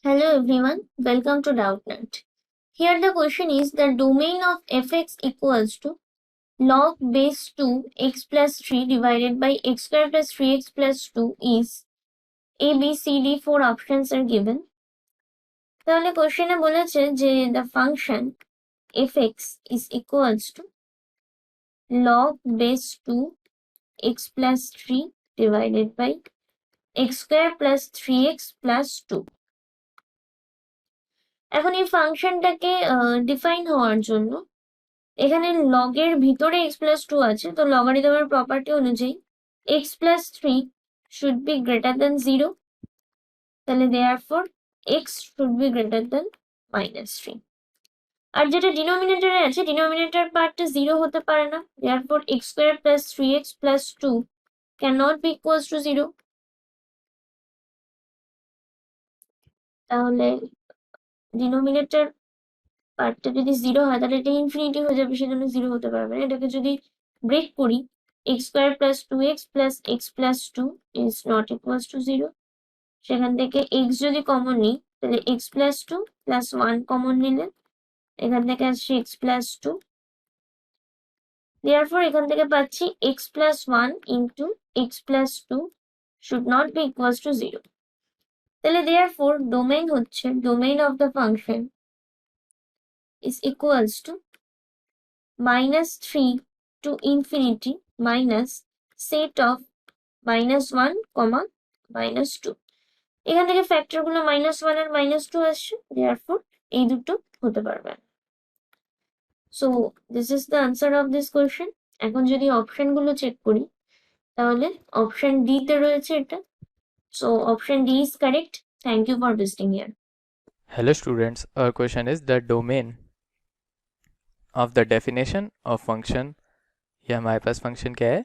Hello everyone, welcome to Doubtnut. Here the question is the domain of fx equals to log base 2 x plus 3 divided by x square plus 3x plus 2 is A, B, C, D 4 options are given. তাহলে কোশ্চেনে বলেছে যে the function fx is equals to log base 2 x plus 3 divided by x square plus 3x plus 2. এখন এই ফাংশনটাকে define হওয়ার জন্য এখানে লগের ভিতরে x প্লাস 2 আছে, তো লগারিদমের প্রপার্টি অনুযায়ী x plus 3 should be greater than 0, তাহলে therefore x should be greater than -3। আর যেটা ডিনোমিনেটরে আছে, ডিনোমিনেটর পার্টটা 0 হতে পারে না, therefore x square plus 3x plus 2 can not be equals to 0। তাহলে ডিনোমিনেটর পার্টটা যদি 0 হয় তাহলে এটা ইনফিনিটি হয়ে যাবে, সেজন্য 0 হতে পারবে না। এটাকে যদি ব্রেক করি, x square plus 2x plus x plus 2 is not equals to 0। সেখান থেকে x যদি কমন নিই তাহলে x প্লাস 2 প্লাস 1 কমন নিলে এখান থেকে আসছে x প্লাস 2, দেয়ারফর এখান থেকে পাচ্ছি x plus 1 into x plus 2 should not be equals to 0। তাহলে দেয়ারফর ডোমেইন হচ্ছে, domain of the function is equals to -3 to infinity minus set of -1, -2। এখান থেকে ফ্যাক্টর গুলো -1 আর -2 আসছে, দেয়ারফর এই দুটো হতে পারবে না। So this is the answer of this question. এখন যদি অপশন গুলো চেক করি তাহলে অপশন ডি তে রয়েছে এটা। So option D is correct. Thank you for visiting here. Hello students, our question is the domain of the definition of function। ये हमारे पास फंक्शन क्या है,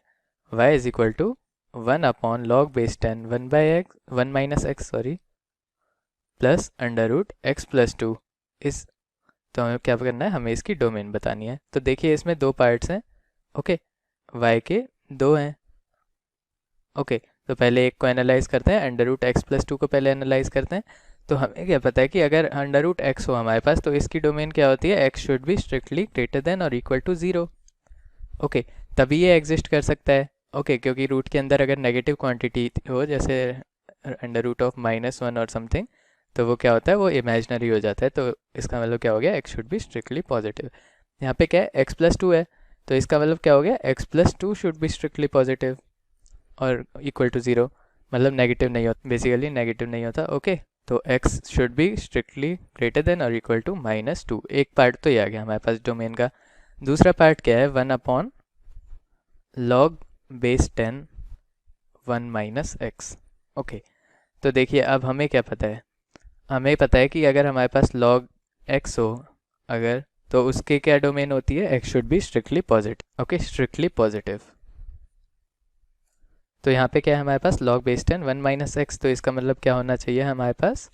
y is equal to 1 upon log base 10 1 by x 1 minus x plus under root x plus 2। इस तो हमें क्या करना है, हमें इसकी डोमेन बतानी है। तो देखिए इसमें दो पार्ट्स हैं, ओके, y के दो हैं, ओके। तो पहले एक को एनालाइज करते हैं, अंडर रूट एक्स प्लस 2 को पहले एनालाइज करते हैं। तो हमें क्या पता है कि अगर अंडर रूट एक्स हो हमारे पास तो इसकी डोमेन क्या होती है, x should be strictly greater than और इक्वल टू 0, ओके। तभी ये एग्जिस्ट कर सकता है, ओके, क्योंकि रूट के अंदर अगर नेगेटिव क्वांटिटी हो, जैसे अंडर रूट ऑफ -1 और समथिंग, तो वो क्या होता है, वो इमेजनरी हो जाता है। तो इसका मतलब क्या हो गया, x should be strictly positive. यहाँ पे क्या है, एक्स प्लस 2 है, तो इसका मतलब क्या हो गया, x plus 2 should be strictly positive और इक्वल टू 0, मतलब नेगेटिव नहीं होता, बेसिकली नेगेटिव नहीं होता, ओके। तो x should be strictly greater than और इक्वल टू -2। एक पार्ट तो ये आ गया हमारे पास डोमेन का। दूसरा पार्ट क्या है, 1 upon log base 10 1 minus x, okay. तो देखिए अब हमें क्या पता है, हमें पता है कि अगर हमारे पास log x हो अगर, तो उसके क्या डोमेन होती है, x should be strictly positive, okay, strictly positive. तो यहाँ पे क्या है हमारे पास, log बेस 10 1 माइनस एक्स, तो इसका मतलब क्या होना चाहिए हमारे पास,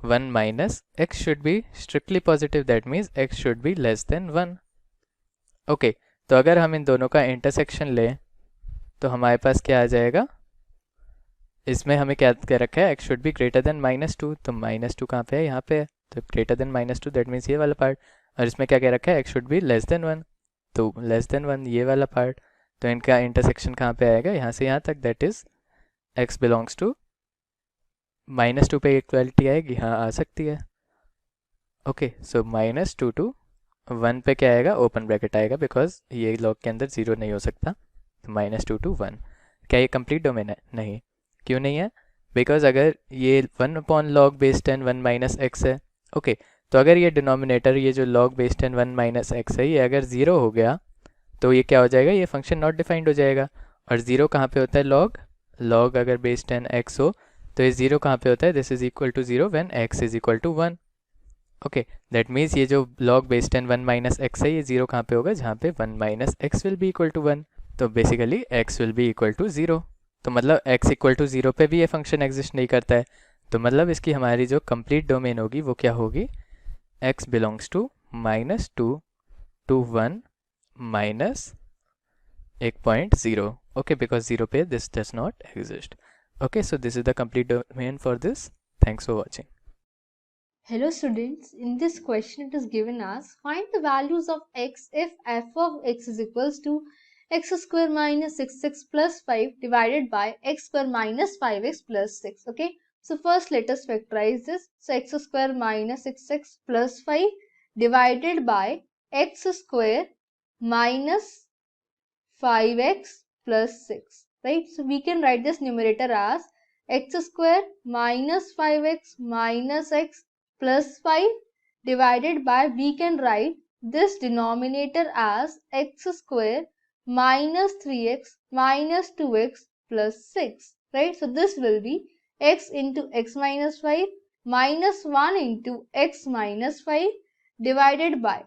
1 minus x should be strictly positive, that means x should be less than 1, okay. तो अगर हम इन दोनों का इंटरसेक्शन लें तो हमारे पास क्या आ जाएगा, इसमें हमें क्या कह रखा है, x should be greater than -2, तो -2 कहाँ पे है, यहाँ पे है, तो ग्रेटर देन -2 दैट मीन्स ये वाला पार्ट। और इसमें क्या कह रखा है, x should be less than 1, तो लेस देन 1 ये वाला पार्ट। तो इनका इंटरसेक्शन कहाँ पे आएगा, यहाँ से यहाँ तक, that is x belongs to -2 पे इक्वलिटी आएगी, हाँ आ सकती है, ओके। सो -2 to 1 पे क्या आएगा, ओपन ब्रैकेट आएगा, बिकॉज ये लॉग के अंदर 0 नहीं हो सकता। तो -2 to 1, क्या ये कंप्लीट डोमेन है, नहीं, क्यों नहीं है, बिकॉज अगर ये 1 upon log base 10 1 minus x है, ओके, तो अगर ये डिनोमिनेटर, ये जो लॉग बेस 10 1 माइनस एक्स है, ये अगर 0 हो गया तो ये क्या हो जाएगा, ये फंक्शन नॉट डिफाइंड हो जाएगा। और 0 कहाँ पे होता है, लॉग अगर बेस 10 एक्स हो तो ये 0 कहाँ पे होता है, this is equal to 0 when x is equal to 1, okay. That means ये जो लॉग बेस 10 1 माइनस एक्स है, ये 0 कहाँ पे होगा, जहाँ पे 1 minus X will be equal to 1, तो basically x will be equal to 0। तो मतलब x इक्वल टू 0 पे भी ये फंक्शन एग्जिस्ट नहीं करता है। तो मतलब इसकी हमारी जो कंप्लीट डोमेन होगी वो क्या होगी, x belongs to -2 to 1 minus 1.0, okay, because 0 पे this does not exist, okay। So this is the complete domain for this. Thanks for watching. Hello students, in this question it is given as find the values of x if f of x is equals to x square minus 6x plus 5 divided by x square minus 5x plus 6. Okay, so first let us factorize this. So x square minus 6x plus 5 divided by x square minus 5x plus 6, right? So we can write this numerator as x square minus 5x minus x plus 5 divided by, we can write this denominator as x square minus 3x minus 2x plus 6, right? So this will be x into x minus 5 minus 1 into x minus 5 divided by,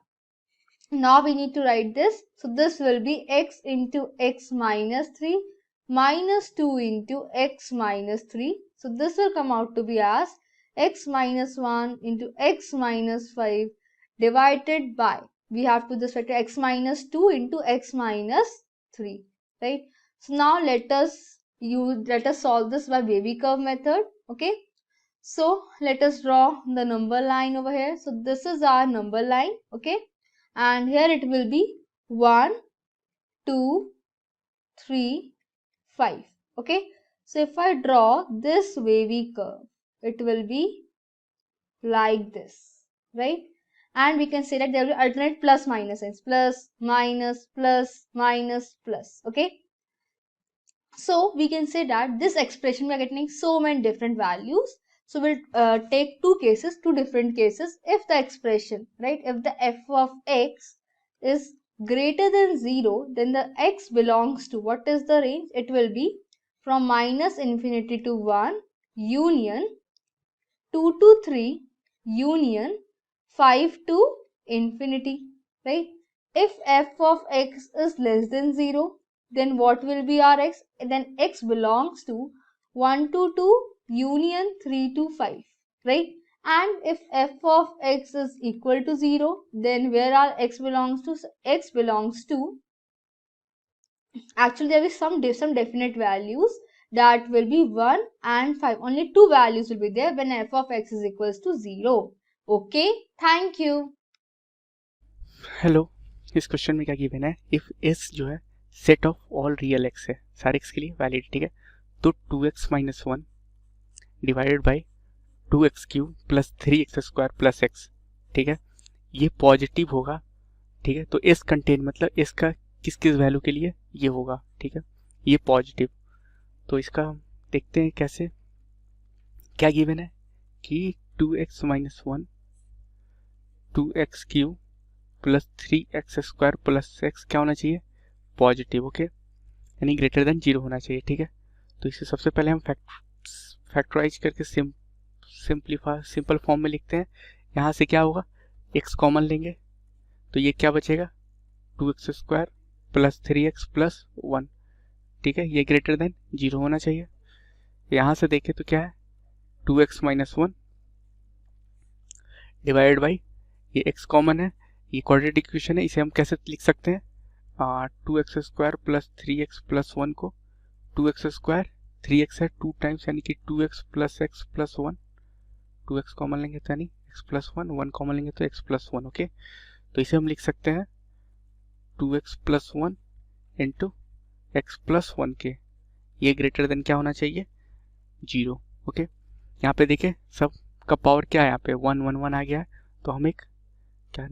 now we need to write this. So this will be x into x minus 3 minus 2 into x minus 3. So this will come out to be as x minus 1 into x minus 5 divided by, we have to just write x minus 2 into x minus 3, right? So now let us solve this by wavy curve method. Okay, so let us draw the number line over here. So this is our number line. Okay, and here it will be 1, 2, 3, 5. Okay, so if I draw this wavy curve, it will be like this, right? And we can say that there will be alternate plus minus signs, plus minus plus minus plus. Okay, so we can say that this expression we are getting so many different values. So we'll take two different cases. If the expression, right, if the f of x is greater than 0, then the x belongs to, what is the range? It will be from minus infinity to 1 union 2 to 3 union 5 to infinity, right? If f of x is less than 0, then what will be our x? Then x belongs to 1 to 2 union 3 to 5, right? And if f of x is equal to 0, then where our x belongs to? X belongs to, actually there is some definite values, that will be 1 and 5. Only two values will be there when f of x is equals to 0. Okay, thank you. Hello, इस question में क्या given है, if S जो है set of all real x है, सारे x के लिए वैलिड, ठीक है, तो 2x minus 1 divided by 2x cube plus 3x square plus x, ठीक है, ये पॉजिटिव होगा, ठीक है। तो एस कंटेन मतलब एस का किस किस वैल्यू के लिए ये होगा, ठीक है, ये पॉजिटिव। तो इसका देखते हैं कैसे, क्या गिवन है कि 2x minus 1 2x cube plus 3x square plus x क्या होना चाहिए, पॉजिटिव, ओके, यानी ग्रेटर देन 0 होना चाहिए, ठीक है। तो इसे सबसे पहले हम फैक्टराइज करके सिंपल फॉर्म में लिखते हैं। यहाँ से क्या होगा, x कॉमन लेंगे तो ये क्या बचेगा, 2x square plus 3x plus 1, ठीक है, ये ग्रेटर देन 0 होना चाहिए। यहाँ से देखें तो क्या है, 2x माइनस 1 डिवाइडेड बाई, ये x कॉमन है, ये क्वाड्रेटिक इक्वेशन है, इसे हम कैसे लिख सकते हैं, 2x square plus 3x plus 1 को 2x स्क्वायर 3x है 2 टाइम्स, यानी कि 2x plus x plus 1, 2x common लेंगे तो यानी x प्लस 1, 1 कॉमन लेंगे तो x प्लस 1, ओके। तो इसे हम लिख सकते हैं 2x plus 1 into x plus 1 के, ये ग्रेटर देन क्या होना चाहिए, 0, ओके। यहाँ पे देखें सब का पावर क्या है, यहाँ पे 1 1 1 आ गया है, तो हम एक क्या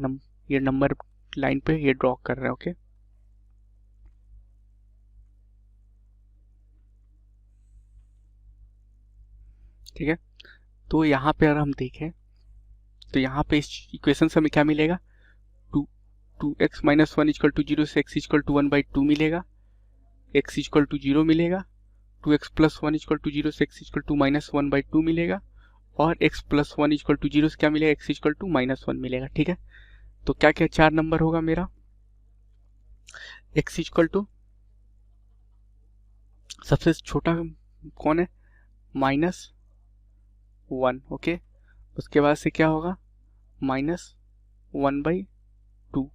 ये नंबर लाइन पे ये ड्रॉ कर रहे हैं, ओके। ठीक है, तो यहाँ पे अगर हम देखें तो यहाँ पे इस इक्वेशन से हमें क्या मिलेगा, 2x माइनस 1 इक्वल टू 0 से x इक्वल टू 1/2 मिलेगा, x इक्वल टू 0 मिलेगा, 2x प्लस 1 इक्वल टू 0 से x इक्वल टू माइनस 1/2 मिलेगा, और x प्लस 1 इक्वल टू 0 से क्या मिलेगा, x इक्वल टू माइनस 1 मिलेगा, ठीक है। तो क्या क्या 4 नंबर होगा मेरा, x इक्वल टू सबसे छोटा कौन है, -1, ओके। उसके बाद से क्या होगा, -1/2,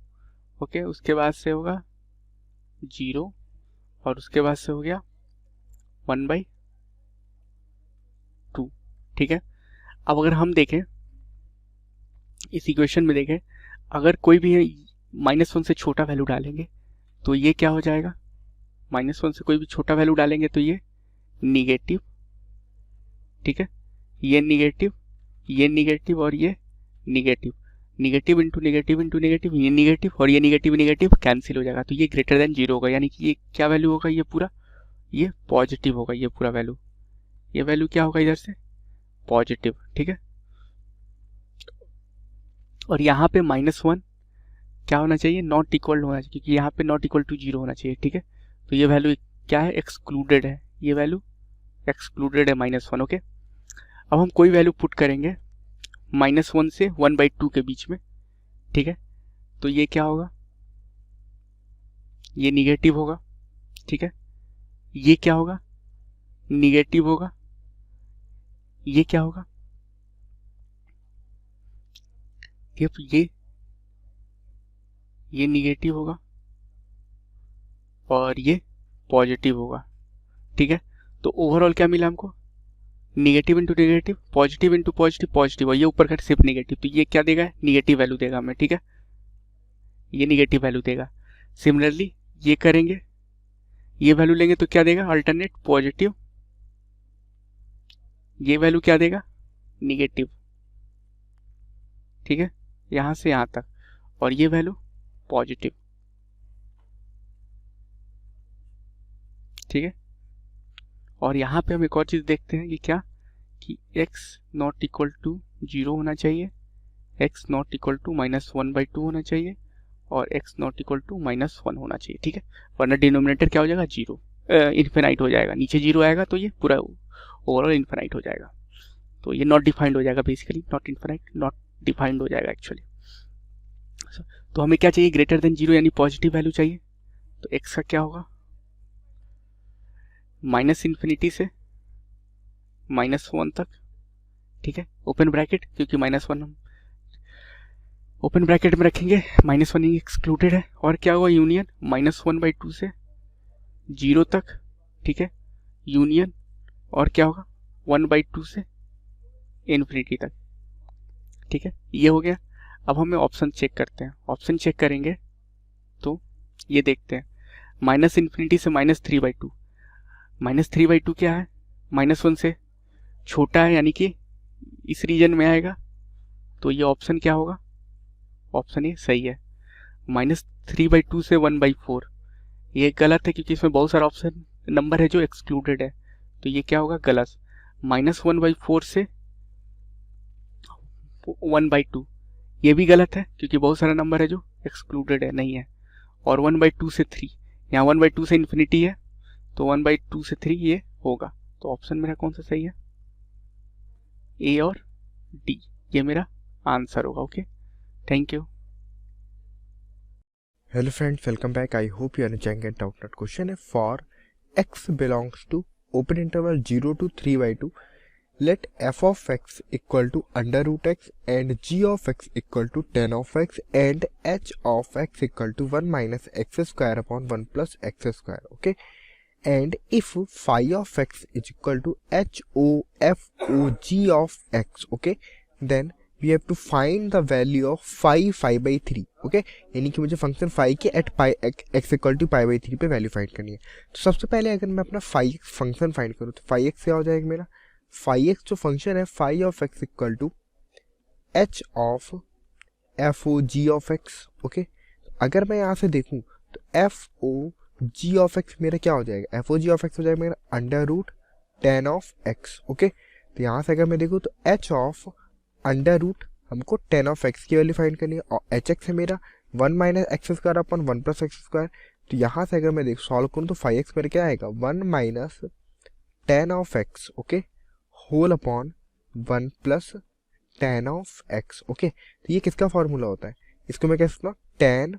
ओके। उसके बाद से होगा 0, और उसके बाद से हो गया 1/2, ठीक है। अब अगर हम देखें इस इक्वेशन में देखें, अगर कोई भी -1 से छोटा वैल्यू डालेंगे तो ये क्या हो जाएगा, -1 से कोई भी छोटा वैल्यू डालेंगे तो ये निगेटिव, ठीक है, ये निगेटिव, ये निगेटिव और ये negative, negative into negative into negative, ये निगेटिव और ये निगेटिव निगेटिव कैंसिल हो जाएगा, तो ये ग्रेटर देन 0 होगा, यानी कि ये क्या वैल्यू होगा, ये पूरा ये पॉजिटिव होगा, ये पूरा वैल्यू, ये वैल्यू क्या होगा इधर से पॉजिटिव, ठीक है। और यहाँ पे -1 क्या होना चाहिए, नॉट इक्वल होना चाहिए, क्योंकि यहाँ पे नॉट इक्वल टू 0 होना चाहिए, ठीक है। तो ये वैल्यू क्या है, एक्सक्लूडेड है, ये वैल्यू एक्सक्लूडेड है -1, ओके। अब हम कोई वैल्यू पुट करेंगे -1 से 1/2 के बीच में, ठीक है, तो ये क्या होगा, ये निगेटिव होगा, ठीक है, ये क्या होगा, निगेटिव होगा, ये क्या होगा, ये निगेटिव होगा और ये पॉजिटिव होगा, ठीक है। तो ओवरऑल क्या मिला हमको, negative into negative, positive into positive, positive, और ये ऊपर का सिर्फ निगेटिव, तो ये क्या देगा, निगेटिव वैल्यू देगा हमें, ठीक है, ये निगेटिव वैल्यू देगा। सिमिलरली ये करेंगे, ये वैल्यू लेंगे तो क्या देगा, अल्टरनेट पॉजिटिव, ये वैल्यू क्या देगा, निगेटिव, ठीक है, यहां से यहां तक, और ये वैल्यू पॉजिटिव, ठीक है। और यहाँ पे हम एक और चीज देखते हैं कि क्या, कि x नॉट इक्वल टू 0 होना चाहिए, x नॉट इक्वल टू -1/2 होना चाहिए, और x नॉट इक्वल टू -1 होना चाहिए, ठीक है, वरना डिनोमिनेटर क्या हो जाएगा, 0, इन्फिनाइट हो जाएगा, नीचे 0 आएगा तो ये पूरा ओवरऑल इन्फिनाइट हो जाएगा, तो ये नॉट डिफाइंड हो जाएगा, basically not infinite, not defined हो जाएगा एक्चुअली। तो हमें क्या चाहिए, ग्रेटर देन 0 यानी पॉजिटिव वैल्यू चाहिए, तो x का क्या होगा, -∞ से -1 तक, ठीक है, ओपन ब्रैकेट, क्योंकि -1 हम ओपन ब्रैकेट में रखेंगे, -1 एक्सक्लूडेड है, और क्या हुआ, यूनियन -1/2 से 0 तक, ठीक है, यूनियन, और क्या होगा 1/2 से इन्फिनिटी तक, ठीक है, ये हो गया। अब हमें ऑप्शन चेक करते हैं, ऑप्शन चेक करेंगे तो ये देखते हैं, -∞ से -3/2, -3/2 क्या है, -1 से छोटा है, यानी कि इस रीजन में आएगा, तो ये ऑप्शन क्या होगा, ऑप्शन ये सही है। -3/2 से 1/4 ये गलत है, क्योंकि इसमें बहुत सारा ऑप्शन नंबर है जो एक्सक्लूडेड है, तो ये क्या होगा, गलत। -1/4 से 1/2 ये भी गलत है, क्योंकि बहुत सारा नंबर है जो एक्सक्लूडेड है, नहीं है। और 1/2 से 3, यहाँ 1/2 से इन्फिनिटी है, तो 1/2 से 3 ये होगा, तो ऑप्शन मेरा कौन सा सही है, ए और डी, ये मेरा आंसर होगा, okay, thank you. Hello friends, welcome back. I hope you are enjoying it. Doubtnut question है for x belongs to open interval 0 to 3/2. Let f of x equal to under root x and g of x equal to tan of x and h of x equal to 1 minus x square upon 1 plus x square. Okay. And if phi of x is equal to h o f o g of x, okay, then we have to find the value of phi by 3. okay, यानी कि मुझे function phi के at pi x equal to pi by 3 पे value find करनी है। तो सबसे पहले अगर मैं अपना phi x फंक्शन फाइंड करूँ तो phi x क्या हो जाएगा मेरा, phi x जो फंक्शन है phi of x equal to h of f o g of x। Okay, अगर मैं यहाँ से देखूँ तो f o g of x मेरा क्या हो जाएगा, f o g of x हो जाएगा मेरा under root tan of x। Okay, तो यहाँ से अगर मैं देखूँ तो h ऑफ अंडर रूट हमको tan ऑफ x की वैल्यू फाइंड करनी है, और एच एक्स है मेरा 1 minus x square upon 1 plus x square. तो यहाँ से अगर मैं सॉल्व करूँ तो फाइव एक्स मेरा क्या आएगा 1 minus tan of x, okay, whole upon 1 plus tan of x। Okay, तो ये किसका फॉर्मूला होता है, इसको मैं कह सकता हूँ tan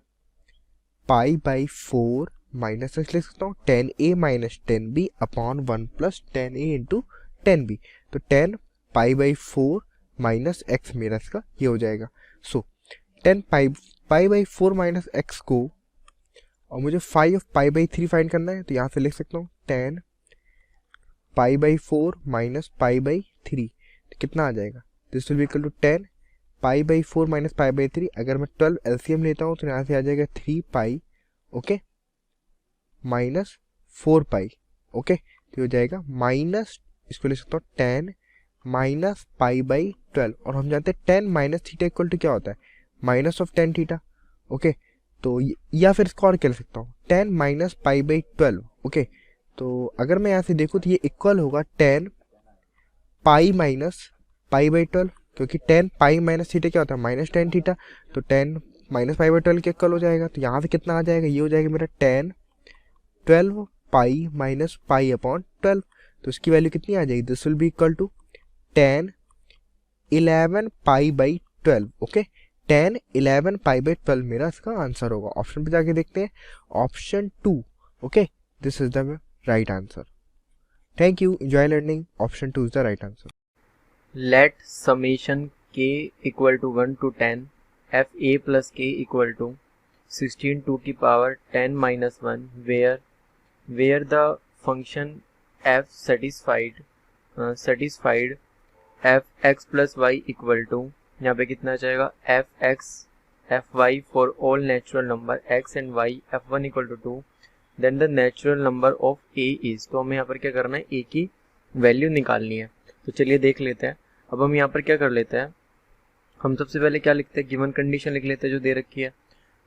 pi by 4 minus x लिख सकता हूँ tan a minus tan b upon 1 plus tan a into tan b। तो tan pi by 4 minus x मेरा इसका ये हो जाएगा। So tan pi by 4 minus x को, और मुझे phi of pi by 3 find करना है, तो यहाँ से लिख सकता हूँ tan pi by 4 minus pi by 3, तो कितना आ जाएगा, this will be equal to tan pi by 4 minus pi by 3, अगर मैं 12 एलसीएम लेता हूँ तो यहाँ से आ जाएगा 3 पाई, ओके, माइनस 4 पाई, ओके, तो हो जाएगा माइनस, इसको ले सकता हूँ 10 माइनस पाई बाई 12, और हम जानते हैं 10 माइनस थीटा इक्वल टू क्या होता है, माइनस ऑफ 10 थीटा, ओके, तो या फिर इसको और क्या ले सकता हूँ, 10 माइनस पाई बाई 12, ओके, तो अगर मैं यहाँ से देखूँ तो ये इक्वल होगा 10 पाई माइनस पाई बाई 12, क्योंकि 10 पाई माइनस थीटा क्या होता है, माइनस 10 थीटा, तो 10 माइनस पाई बाई 12 के इक्वल हो जाएगा, तो यहाँ से कितना आ जाएगा, ये हो जाएगा मेरा 12 पाई माइनस पाई अपॉन 12, तो इसकी वैल्यू कितनी आ जाएगी, this will be equal to 11 pi by 12, okay, 11 pi by 12 मेरा इसका आंसर होगा। ऑप्शन पे जाके देखते हैं, option 2, okay, this is the right answer. Thank you, enjoy learning, option 2 is the right answer. Let summation k equal to 1 to 10 f a plus k equal to 16 to the power 10 minus 1 where the function f satisfied f x plus y equal to, यहाँ पे कितना जाएगा, f x f y for all natural number x and y f1 equal to 2 then the natural number of a is, तो हमें यहाँ पर क्या करना है, a की वैल्यू निकालनी है। तो चलिए देख लेते हैं। अब हम यहाँ पर क्या कर लेते हैं, हम सबसे पहले क्या लिखते हैं, गिवन कंडीशन लिख लेते हैं जो दे रखी है।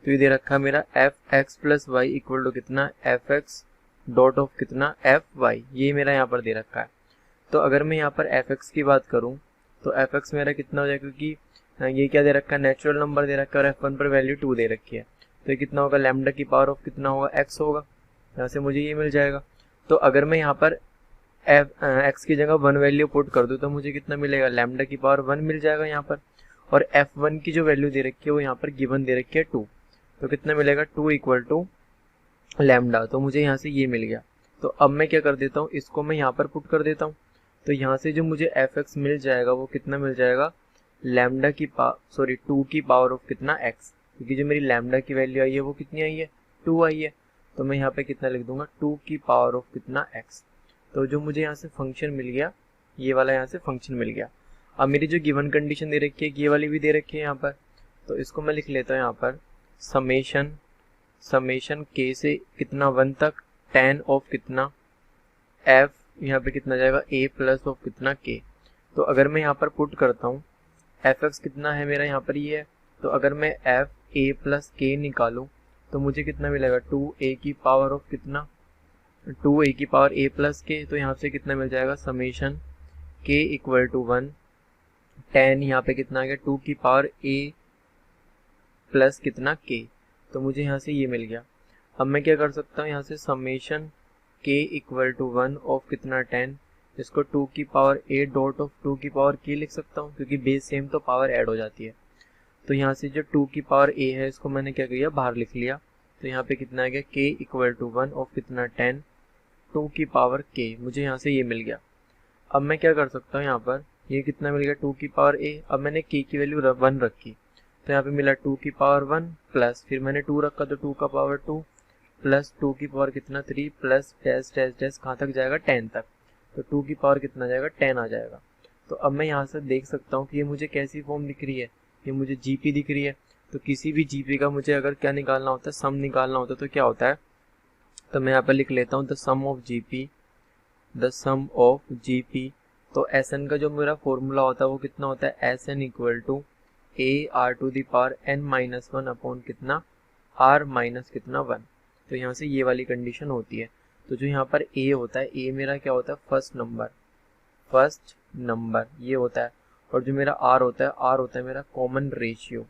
तो ये दे रखा है मेरा f x plus y equal to कितना, एफ एक्स डॉट ऑफ कितना, एफ वाई, ये मेरा यहाँ पर दे रखा है। तो अगर मैं यहाँ पर एफ एक्स की बात करूँ तो एफ एक्स मेरा कितना हो जाएगा, क्योंकि ये क्या दे रखा है, नेचुरल नंबर दे रखा है और एफ वन पर वैल्यू 2 दे रखी है, तो ये कितना होगा, लैम्डा की पावर ऑफ कितना होगा, एक्स होगा, यहाँ से मुझे ये मिल जाएगा। तो अगर मैं यहाँ पर एक्स की जगह 1 वैल्यू पुट कर दूँ तो मुझे कितना मिलेगा, लैम्डा की पावर 1 मिल जाएगा यहाँ पर, और f1 की जो वैल्यू दे रखी है वो यहाँ पर गिवन दे रखी है 2, तो कितना मिलेगा, 2 इक्वल टू लैम्डा, तो मुझे यहाँ से ये मिल गया। तो अब मैं क्या कर देता हूँ, इसको मैं यहाँ पर पुट कर देता हूँ, तो यहाँ से जो मुझे fx मिल जाएगा वो कितना मिल जाएगा, लैम्डा की 2 की पावर ऑफ कितना x, क्योंकि जो मेरी लैम्डा की वैल्यू आई है वो कितनी आई है, 2 आई है, तो मैं यहाँ पे कितना लिख दूंगा, 2 की पावर ऑफ कितना x। तो जो मुझे यहाँ से फंक्शन मिल गया, ये वाला यहाँ से फंक्शन मिल गया। अब मेरी जो गिवन कंडीशन दे रखी है ये वाली भी दे रखी है यहाँ पर, तो इसको मैं लिख लेता हूँ यहाँ पर समेशन k से कितना 1 तक tan ऑफ कितना f, यहाँ पे कितना जाएगा a प्लस ऑफ कितना k। तो अगर मैं यहाँ पर पुट करता हूँ, fx कितना है मेरा यहाँ पर ये है, तो अगर मैं f a प्लस k निकालूँ तो मुझे कितना मिलेगा, 2a की पावर ऑफ कितना, 2a की पावर a प्लस के, तो यहाँ से कितना मिल जाएगा, summation k equal to 1 tan, यहाँ पे कितना आ गया, 2 की पावर a प्लस कितना k, तो मुझे यहाँ से ये मिल गया। अब मैं क्या कर सकता हूँ, यहाँ से summation k equal to 1 of कितना 10, इसको 2 की पावर a डॉट ऑफ 2 की पावर k लिख सकता हूँ, क्योंकि बेस सेम तो पावर ऐड हो जाती है। तो यहाँ से जो 2 की पावर a है इसको मैंने क्या किया, बाहर लिख लिया, तो यहाँ पे कितना आ गया, k इक्वल टू 1 ऑफ कितना 10 2 की पावर k, मुझे यहाँ से ये मिल गया। अब मैं क्या कर सकता हूँ, यहाँ पर ये कितना मिल गया, 2 की पावर a, अब मैंने k की वैल्यू 1 रखी, तो यहाँ पे मिला 2 की पावर 1 प्लस, फिर मैंने 2 रखा तो 2 का पावर 2 प्लस 2 की पावर कितना 3 प्लस डैश डैश डैश कहाँ तक जाएगा, 10 तक, तो 2 की पावर कितना जाएगा, 10 आ जाएगा। तो अब मैं यहाँ से देख सकता हूँ कि ये मुझे कैसी फॉर्म दिख रही है, ये मुझे जीपी दिख रही है। तो किसी भी जीपी का मुझे अगर क्या निकालना होता है, सम निकालना होता है, तो क्या होता है, तो मैं यहाँ पर लिख लेता हूँ द सम ऑफ जीपी। तो एसएन का जो मेरा फॉर्मूला होता है वो कितना होता है, S N equal to a r to the power n minus 1 upon कितना आर माइनस कितना 1। तो यहाँ से ये वाली कंडीशन होती है। तो जो यहाँ पर ए होता है, ए मेरा क्या होता है, फर्स्ट नंबर ये होता है, और जो मेरा आर होता है मेरा कॉमन रेशियो।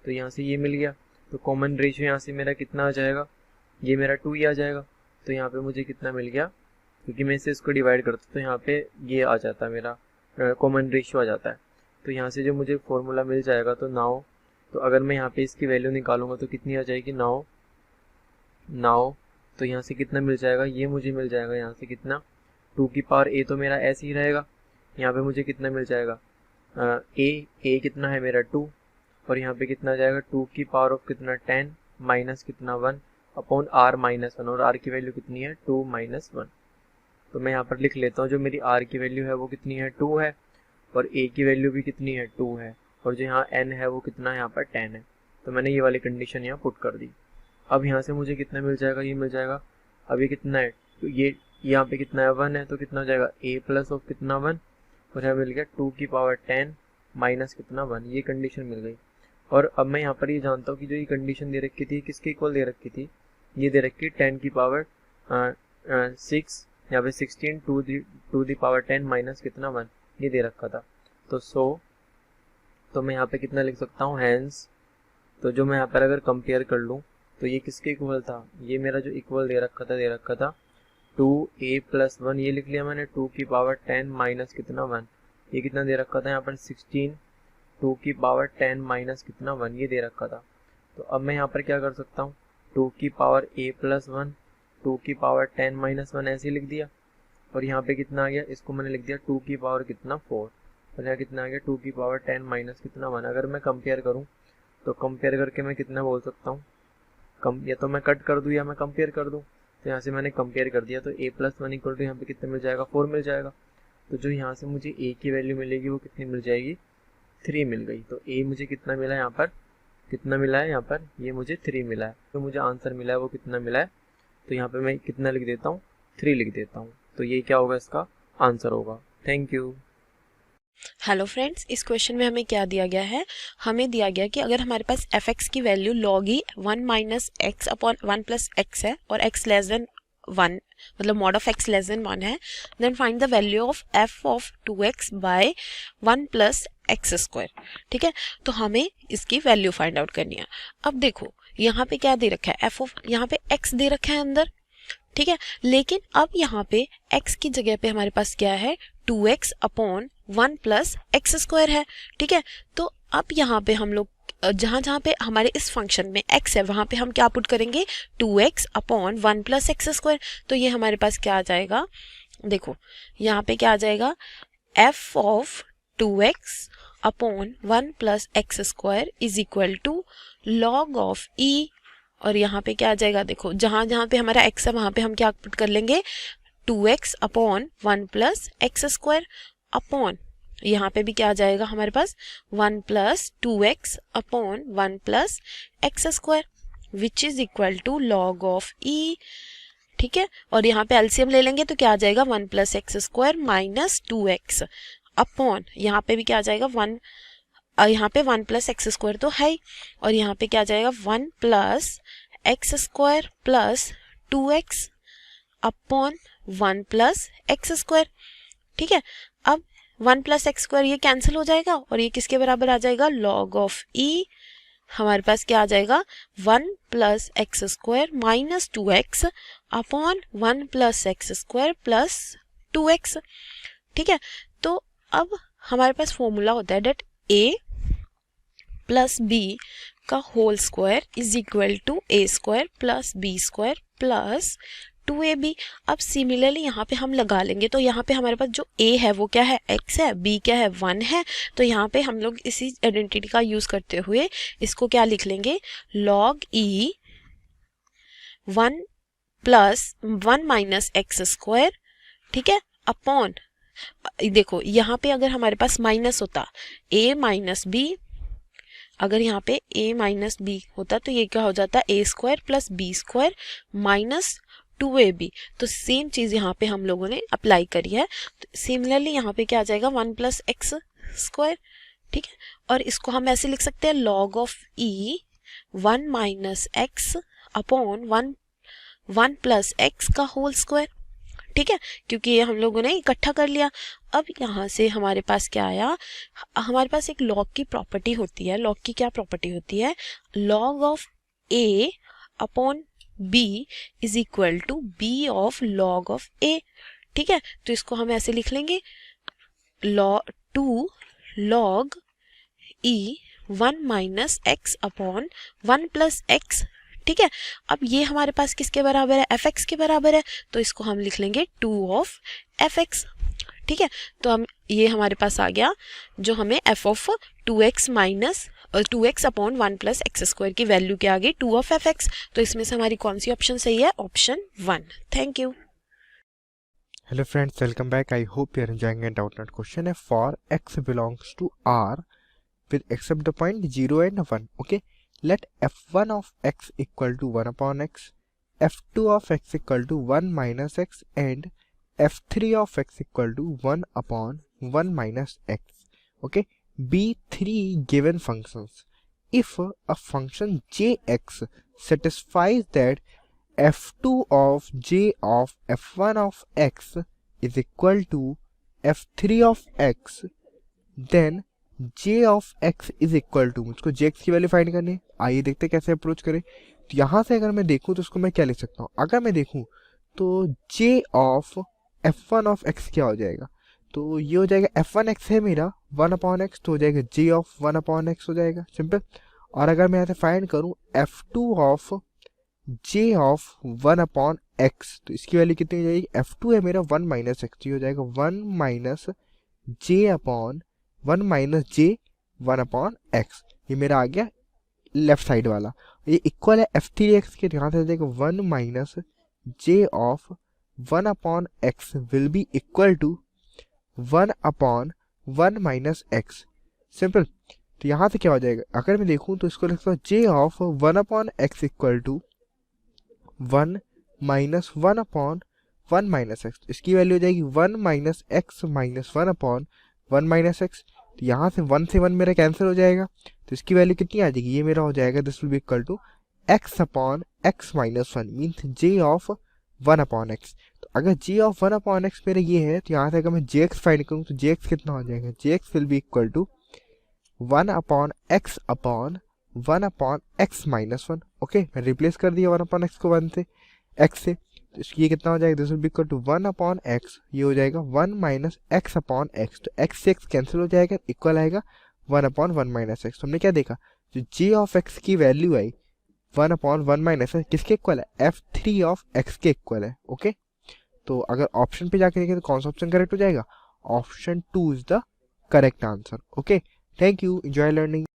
तो यहाँ से ये मिल गया, तो कॉमन रेशियो यहाँ से मेरा कितना आ जाएगा, ये मेरा 2 ही आ जाएगा। तो यहाँ पे मुझे कितना मिल गया, क्योंकि मैं इसे इसको डिवाइड करता हूँ तो यहाँ पे ये आ जाता है मेरा कॉमन रेशियो आ जाता है। तो यहाँ से जो मुझे फॉर्मूला मिल जाएगा, तो नाउ, तो अगर मैं यहाँ पे इसकी वैल्यू निकालूंगा तो कितनी आ जाएगी, नाउ, तो यहाँ से कितना मिल जाएगा, ये मुझे मिल जाएगा यहाँ से कितना 2 की पावर a, तो मेरा ऐसे ही रहेगा। यहाँ पे मुझे कितना मिल जाएगा, a कितना है मेरा 2, और यहाँ पे कितना जाएगा 2 की पावर ऑफ कितना 10 माइनस कितना 1 अपॉन r माइनस 1, और r की वैल्यू कितनी है 2 माइनस 1। तो मैं यहाँ पर लिख लेता हूँ, जो मेरी r की वैल्यू है वो कितनी है 2 है, और a की वैल्यू भी कितनी है 2 है, और जो यहाँ n है वो कितना है यहाँ पर 10 है। तो मैंने ये वाली कंडीशन यहाँ पुट कर दी। अब यहाँ से मुझे कितना मिल जाएगा, ये मिल जाएगा, अब ये कितना है, तो ये यहाँ पे कितना है 1 है, तो कितना हो जाएगा a प्लस ऑफ कितना 1, और यहाँ मिल गया 2 की पावर 10 माइनस कितना 1, ये कंडीशन मिल गई। और अब मैं यहाँ पर ये जानता हूँ कि जो ये कंडीशन दे रखी थी किसके इक्वल दे रखी थी, ये दे रखी 10 की पावर 6, यहाँ पे 16 टू दी पावर 10 माइनस कितना 1, ये दे रखा था। तो मैं यहाँ पे कितना लिख सकता हूँ, हैंस। तो जो मैं यहाँ पर अगर कंपेयर कर लूँ तो ये किसके इक्वल था, ये मेरा जो इक्वल दे रखा था 2a प्लस 1, ये लिख लिया मैंने 2 की पावर 10 माइनस कितना 1, ये कितना दे रखा था यहाँ पर 16 2 की पावर 10 माइनस कितना 1, ये दे रखा था। तो अब मैं यहाँ पर क्या कर सकता हूँ, 2 की पावर a प्लस 1 2 की पावर 10 माइनस 1 ऐसे लिख दिया, और यहाँ पे कितना आ गया, इसको मैंने लिख दिया 2 की पावर कितना 4, और यहाँ कितना आ गया 2 की पावर 10 माइनस कितना 1। अगर मैं कंपेयर करूँ तो कंपेयर करके मैं कितना बोल सकता हूँ, या तो मैं कट कर दूँ या मैं कंपेयर कर दूँ। तो यहाँ से मैंने कंपेयर कर दिया, तो a प्लस 1 इक्वल टू यहाँ पे कितना मिल जाएगा, 4 मिल जाएगा। तो जो यहाँ से मुझे a की वैल्यू मिलेगी वो कितनी मिल जाएगी, 3 मिल गई। तो a मुझे कितना मिला यहाँ पर, कितना मिला है यहाँ पर, ये मुझे 3 मिला है। तो मुझे आंसर मिला है वो कितना मिला है, तो यहाँ पे मैं कितना लिख देता हूँ, 3 लिख देता हूँ। तो ये क्या होगा, इसका आंसर होगा। Thank you. हेलो फ्रेंड्स, इस क्वेश्चन में हमें क्या दिया गया है, हमें दिया गया कि अगर हमारे पास fx की value log e 1 minus x upon 1 plus x है और x लेस देन 1 मतलब mod of x less than 1 है, then find the value of f of 2x by 1 plus x square. ठीक है, तो हमें इसकी वैल्यू फाइंड आउट करनी है। अब देखो यहाँ पे क्या दे रखा है, f ऑफ यहाँ पे x दे रखा है अंदर, ठीक है, लेकिन अब यहाँ पे x की जगह पे हमारे पास क्या है, 2x upon 1 plus x square है। ठीक है, तो अब यहाँ पे हम लोग जहाँ पे हमारे इस फंक्शन में x है वहाँ पे हम क्या पुट करेंगे, 2x upon 1 plus x square. तो ये हमारे पास क्या आ जाएगा, देखो यहाँ पे क्या आ जाएगा, f of 2x upon 1 plus x square is equal to log of e, और यहाँ पे क्या आ जाएगा, देखो जहाँ जहाँ पे हमारा x है वहाँ पे हम क्या पुट कर लेंगे, 2x upon 1 plus x square upon यहाँ पे भी क्या आ जाएगा हमारे पास 1 plus 2x upon 1 plus x square which is equal to log of e। ठीक है, और यहाँ पे एलसीएम ले लेंगे तो क्या आ जाएगा, 1 plus x square minus 2x upon यहाँ पे भी क्या आ जाएगा 1, यहाँ पे 1 प्लस एक्स स्क्वायर तो है, और यहाँ पे क्या आ जाएगा 1 plus x square plus 2x upon 1 plus x square. ठीक है, अब 1 प्लस एक्स स्क्वायर ये कैंसिल हो जाएगा और ये किसके बराबर आ जाएगा, लॉग ऑफ e। हमारे पास क्या आ जाएगा, 1 plus x square minus 2x upon 1 plus x square plus 2x। ठीक है, तो अब हमारे पास फॉर्मूला होता है डेट a प्लस b का whole square is equal to a square plus b square plus 2ab। अब सिमिलरली यहाँ पे हम लगा लेंगे, तो यहाँ पे हमारे पास जो a है वो क्या है, x है, b क्या है 1 है, तो यहाँ पे हम लोग इसी आइडेंटिटी का यूज करते हुए इसको क्या लिख लेंगे, log e 1 plus 1 minus x square. ठीक है, अपॉन देखो यहाँ पे अगर हमारे पास माइनस होता a माइनस b, अगर यहाँ पे a माइनस b होता तो ये क्या हो जाता, a square plus b square minus 2ab। तो सेम चीज यहाँ पे हम लोगों ने अप्लाई करी है। तो सिमिलरली यहाँ पे क्या आ जाएगा, 1 प्लस एक्स स्क्वायर। ठीक है, और इसको हम ऐसे लिख सकते हैं, log of e 1 minus x upon 1 plus x का होल स्क्वायर। ठीक है, क्योंकि ये हम लोगों ने इकट्ठा कर लिया। अब यहाँ से हमारे पास क्या आया, हमारे पास एक लॉग की प्रॉपर्टी होती है। लॉग की क्या प्रॉपर्टी होती है, log of a upon b is equal to b of log of a। ठीक है, तो इसको हम ऐसे लिख लेंगे, two log e 1 minus x upon 1 plus x. ठीक है, अब ये हमारे पास किसके बराबर है, fx के बराबर है, तो इसको हम लिख लेंगे 2 ऑफ fx। ठीक है, तो हम ये हमारे पास आ गया जो हमें f of 2x minus 2x upon 1 plus x square की वैल्यू क्या आ गई, 2 ऑफ fx। तो इसमें से हमारी कौन सी ऑप्शन सही है, option 1। Thank you. Hello friends, welcome back. I hope you are enjoying it. Outlet question है for x belongs to R with except the point 0 and 1. Okay, let f1 of x equal to 1 upon x, f2 of x equal to 1 minus x, and f3 of x equal to 1 upon 1 minus x. Okay, be three given functions. If a function jx satisfies that f2 of j of f1 of x is equal to f3 of x, then j of x is equal to, मुझको jx की value find करनी है. आइए देखते हैं कैसे approach करें. तो यहाँ से अगर मैं देखूँ तो उसको मैं क्या लिख सकता हूँ. अगर मैं देखूँ तो j of f1 of x क्या हो जाएगा. तो ये हो जाएगा f1x है मेरा 1 अपॉन x, तो हो जाएगा j ऑफ 1 अपॉन x हो जाएगा, सिंपल. और अगर मैं यहाँ से फाइंड करूँ f2 of j of 1 upon x, तो इसकी वैल्यू कितनी हो जाएगी. f2 है मेरा 1 माइनस एक्स, तो हो जाएगा 1 minus j upon 1 minus j 1 upon x. ये मेरा आ गया लेफ्ट साइड वाला. ये इक्वल है f3x के, यहाँ से हो जाएगा 1 minus j of 1 upon x will be equal to 1 upon 1 minus x, simple. तो यहाँ से क्या हो जाएगा, अगर मैं देखूँ तो इसको लिखता हूँ j of 1 upon x equal to 1 minus 1 upon 1 minus x. इसकी वैल्यू हो जाएगी 1 minus x minus 1 upon 1 minus x. तो यहाँ से 1 से 1 मेरा कैंसिल हो जाएगा, तो इसकी वैल्यू कितनी आ जाएगी, ये मेरा हो जाएगा this will be equal to x upon x minus 1 means j of 1 upon x. तो अगर j ऑफ 1 अपॉन x मेरा ये है, तो यहाँ से अगर मैं jx फाइंड करूँ तो jx कितना हो जाएगा, jx will be equal to 1 upon x upon 1 upon x minus 1. Okay, मैं रिप्लेस कर दिया 1 अपॉन x को 1 से x से, तो ये कितना हो जाएगा, this will be equal to 1 upon x, ये हो जाएगा 1 माइनस x अपॉन x. तो x से x कैंसिल हो जाएगा, इक्वल आएगा 1 अपॉन 1 माइनस x. तो हमने क्या देखा, जो j ऑफ x की वैल्यू आई 1 अपॉन 1 माइनस x किसके इक्वल है, f3 ऑफ x के इक्वल है. ओके, तो अगर ऑप्शन पे जाके देखें तो कौन सा ऑप्शन करेक्ट हो जाएगा, option 2 is the correct answer. Okay, thank you, enjoy learning.